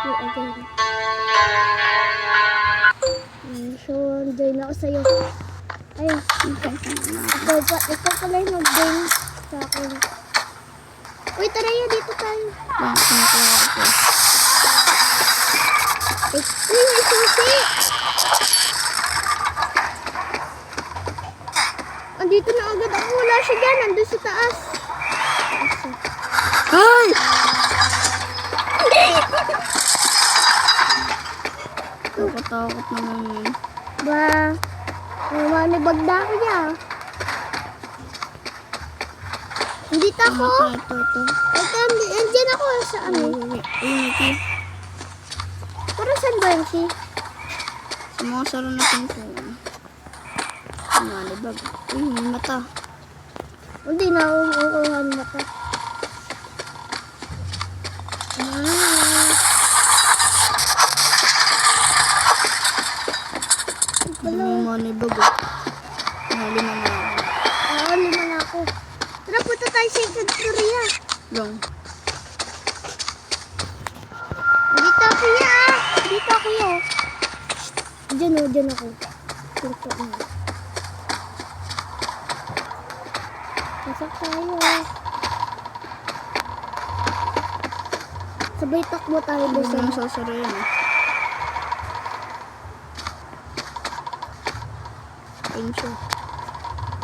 You again. So, join ako sa'yo. Ayun. Ikaw pala yung mag-join sa akin. Uy, tara yun. Dito tayo. Uy, may susi! Andito na agad ako. Wala siya dyan. Nandun sa taas. Ay! Takot naman yun. Ba, manibag na ako niya. Andito ako. Ito. Ito, andyan ako sa ano. Ito. Pero saan ba yun si? Sumasaro na pinto. Malibag. Uy, may mata. Hindi na ako kukuhan na to. Hindi mo malibag. Lima na ako. Oo, 5 na ako. Tara, punta tayo sa Korea. Lang. Dito ako ya. Dito ako ya. Diyan ako. Dito ako. Pasok tayo. Sabay takbo tayo Hindi doon. mo sasaro yan eh. Ayun siya.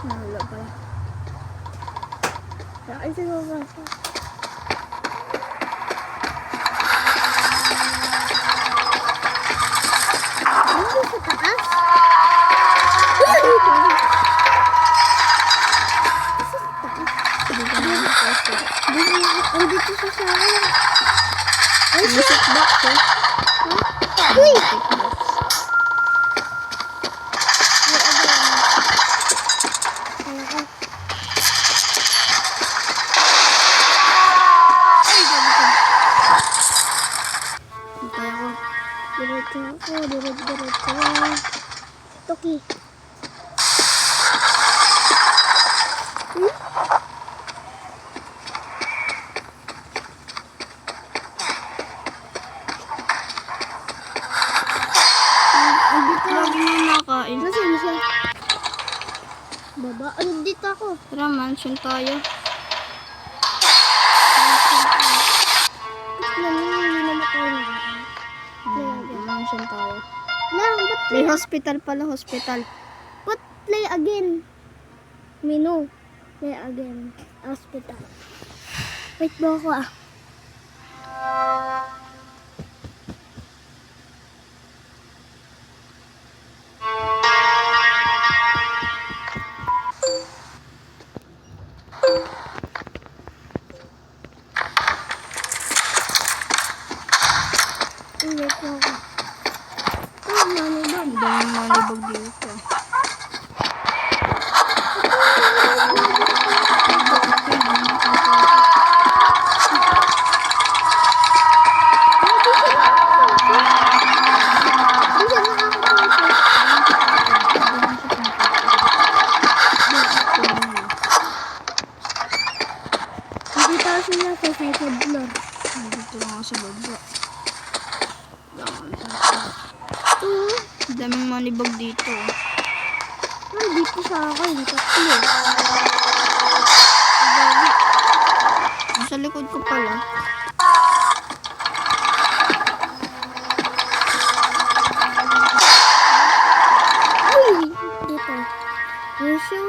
Wala pala. Saan siya mabasa? Ano sa taas? Andito siya sa akin. Ay, siya! Music box eh. Uy! Music box. Hintay ako. Diretso. Toki. Lagi mo nakain. Nasaan siya? Baba. Andito ako. Tara, mansion tayo. Hindi namatay na. Mansion tayo. Lang, ba't May hospital pala, hospital. play again? Menu. Play again. Hospital. Wait mo ako ah. Wait mo ako. Oh, mami ba? Ang daming malibag dito. Hindi tayo sila sa second floor. Dito lang ako sa baba. Ito. Ang daming malibag dito. Ay, dito sa akin. Tatlo. Nasa likod ko pala. Uy! Dito. Ano siya?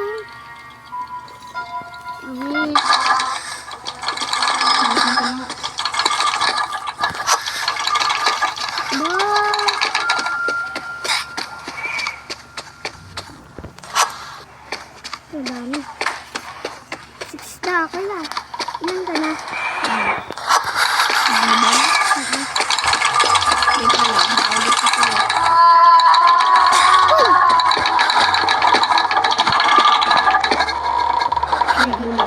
Ay. Nasaan ka na? Ba? Ang dami. 6 na ako na. Ilan ka na? Malibag? Dito lang. Nakaulit ko pala. Ay, ulo.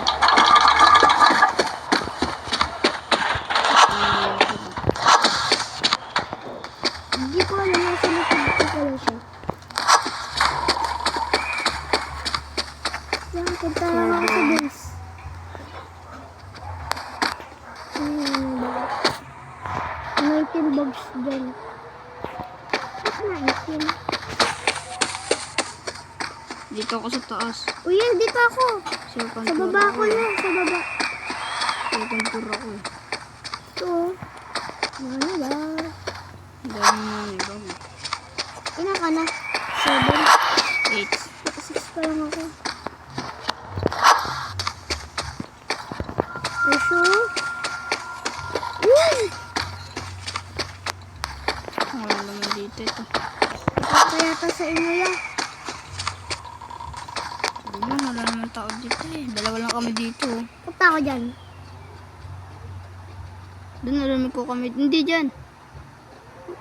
19 bugs dyan. Ba't 19? Dito ako sa taas. Uy, yan, dito ako. Second Sa floor baba ako ako yan, sa baba. Second floor ako eh. Ito. Ano ba? Dami money bag. Ilan ka na? 7. 6 pa lang ako. Puso. Uy! Wala naman dito ito. Kaya pa sa inyo yan. Ayun, wala naman tao dito eh. Dalawa lang kami dito. Punta ako dyan. Doon nalamig ko kami. Hindi dyan.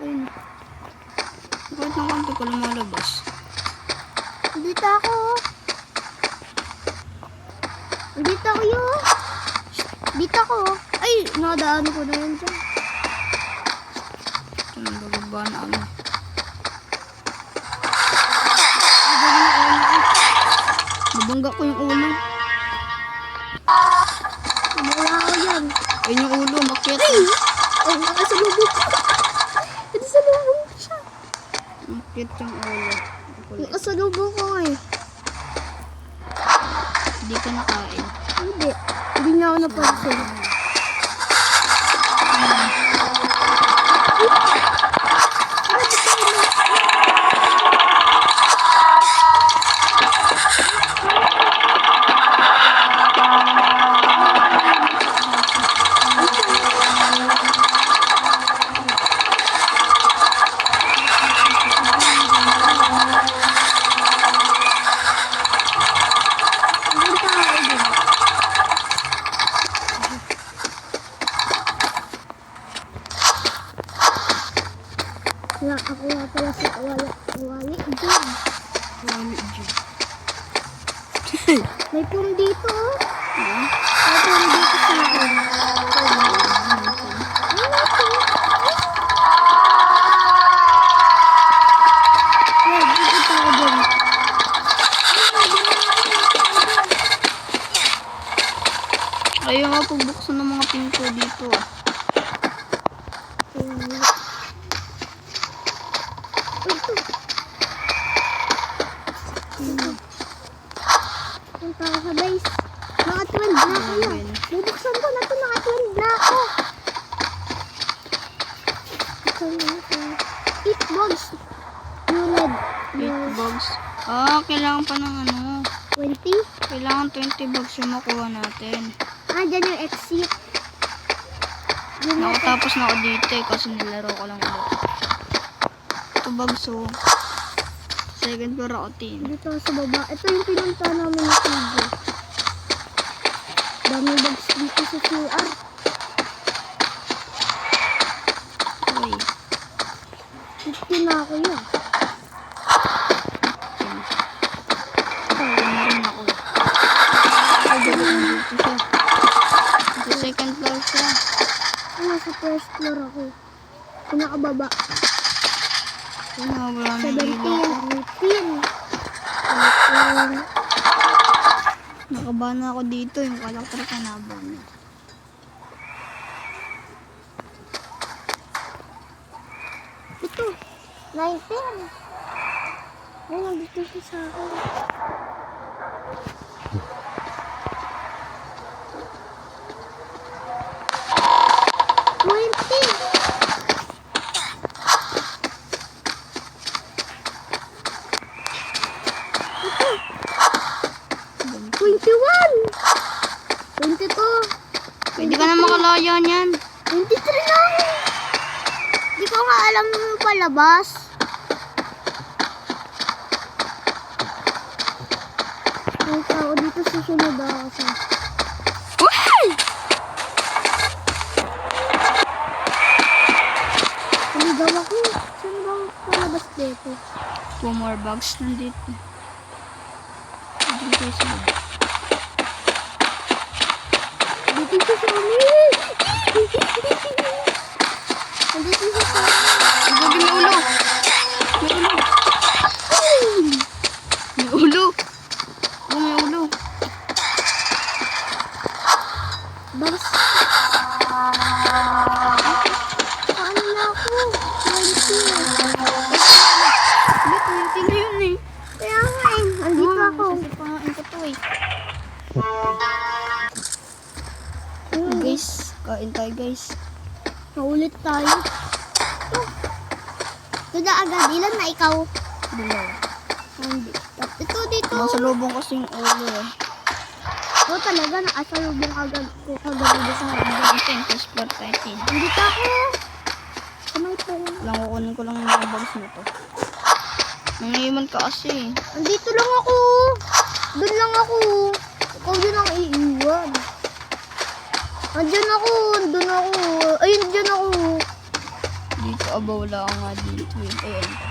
Ayun. Kahit ng kanto ko lumalabas. Dito ako. Dito ako yun. Dito ako. Ay, nakadaan ko na yun dyan. Ito nang bababa na ano. Nabangga ko yung ulo. Wala ako dyan. Ayun yung ulo, makit. Ay! Ay, nakasalubog ko. Nakasalubog ko siya. Makit yung ulo. Kulit. Nakasalubog ko eh. Hindi ka nakain. Hindi. Hindi niya ako napansin. Punta ako dun. Wala, ako nga pala sa wali. Wali, dyan. Wali dyan. May pum dito oh. Ha? May pum dito sa akin. Ano ito? Ay, dito tayo dun. Ayaw nga pagbuksan ng mga pinto dito. Punta ako sa base. Naka-12 na ako yun. Bubuksan ko na ito. Naka-12 na ako. Buksan ko na ito. 8 bugs. Uned. 8 bugs. Ah, kailangan pa ng ano. 20. Kailangan 20 bugs yung makuha natin. Ah, dyan yung exit. Yun na ito. Nakatapos na ako dito eh, kasi nilaro ko lang ulit. Ito bugs oh. Second floor ako team. Dito sa baba. Ito yung pinunta namin na TV. Dami bugs dito sa CR. Uy. 15 na ako yun. Ito na rin ako. Ay, gagawin dito siya. Ito second floor siya. Nasa first floor ako. Pinakababa. Ano, wala na yung 17. ilaw ko. 18. 18. Nakabahan na ako dito. Yung kalakter ka naban. Ito. 19. Ay, nandito siya sa akin. Ito. 21. 22. Pwede ka na makalaya niyan. 23 lang. Hindi ko nga alam yung palabas. May tao dito susunod ako. Uy! Naligaw ako. Saan ba ang palabas dito? 2 more bugs nandito. Dito sa baba. Dito siya sa amin. Nandito siya sa amin. Ang may ulo. May ulo. May ulo. Oh, may ulo. Bas. Paano na ako? Oh, 20. Hindi, 20 na yun eh. Kaya nga eh. Andito ako. Sasipain ko to eh. Ayun, Guys, kain tayo guys. naulit tayo. Oh. Tuda agad. Ilan na ikaw? Dalaw. Hindi. Ito dito. Masalubong kasi yung ulo eh. Oo talaga. Nakasalubong agad ko kagabi sa hanggang. Ito yung first floor fighting. Andito ako. Kamay po. Lang kukunin ko lang yung mga bags na to. Nangiman ka kasi. Andito lang ako. Doon lang ako. Ikaw yun ang iiwan. Andyan ako. Doon ako. Ayun, dyan ako. Dito aba wala ka nga dito eh. Ayan ka.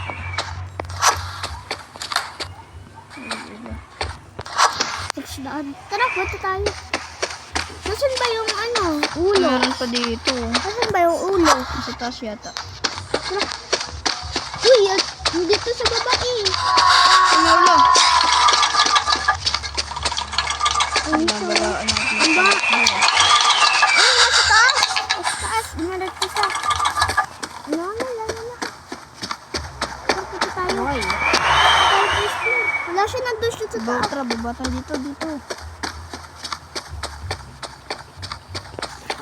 Daan. Tara, punta tayo. Nasaan ba yung ano? Ulo? Meron pa dito. Nasaan ba yung ulo? Sa taas yata. Tara. Uy, dito sa baba eh. Ano ulo? Ay, Nabalaan natin. Ang ba? Ay, nasa taas. Nasa taas. Dumalat ko sa. Ano, wala. Tara, punta tayo. Okay. Tayo, please, please. Wala siya nandun siya sa taas. Tara, baba tayo dito.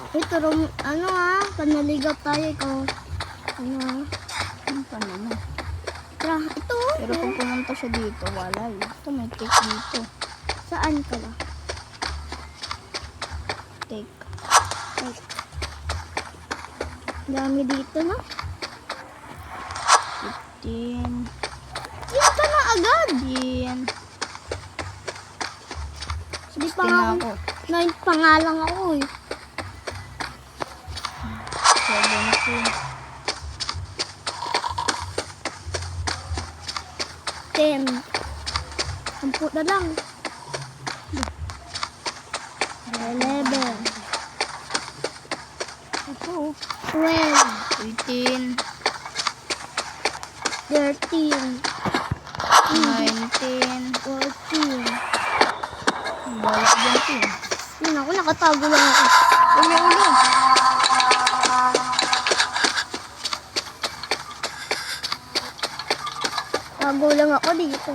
Ito, ano panaligaw tayo ikaw. Ano Paano na? Tara, ito. Pero kung pumunta siya dito, wala eh. Ito may cake dito. Saan ka ba? Take. Dami dito, no? 15. Yan ka na agad. 10. Di pa 16 nga na ako. ako. 9 pa nga lang ako eh. 17. 10. 10 na lang. 11. Ito. 12. 18. 13. 19. 14. Bala dyan. Yun ako, nakatago lang ako. Ulo, ulo. Tago lang ako dito.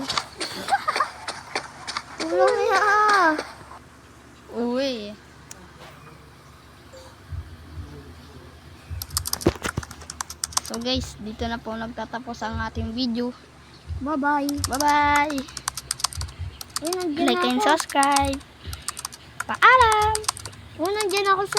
Tulong niya. Uwi. So guys, dito na po nagtatapos ang ating video. Bye-bye. Bye-bye! Ayun, nandiyan Like and ako. subscribe. Paalam! Ayun, nandiyan ako sa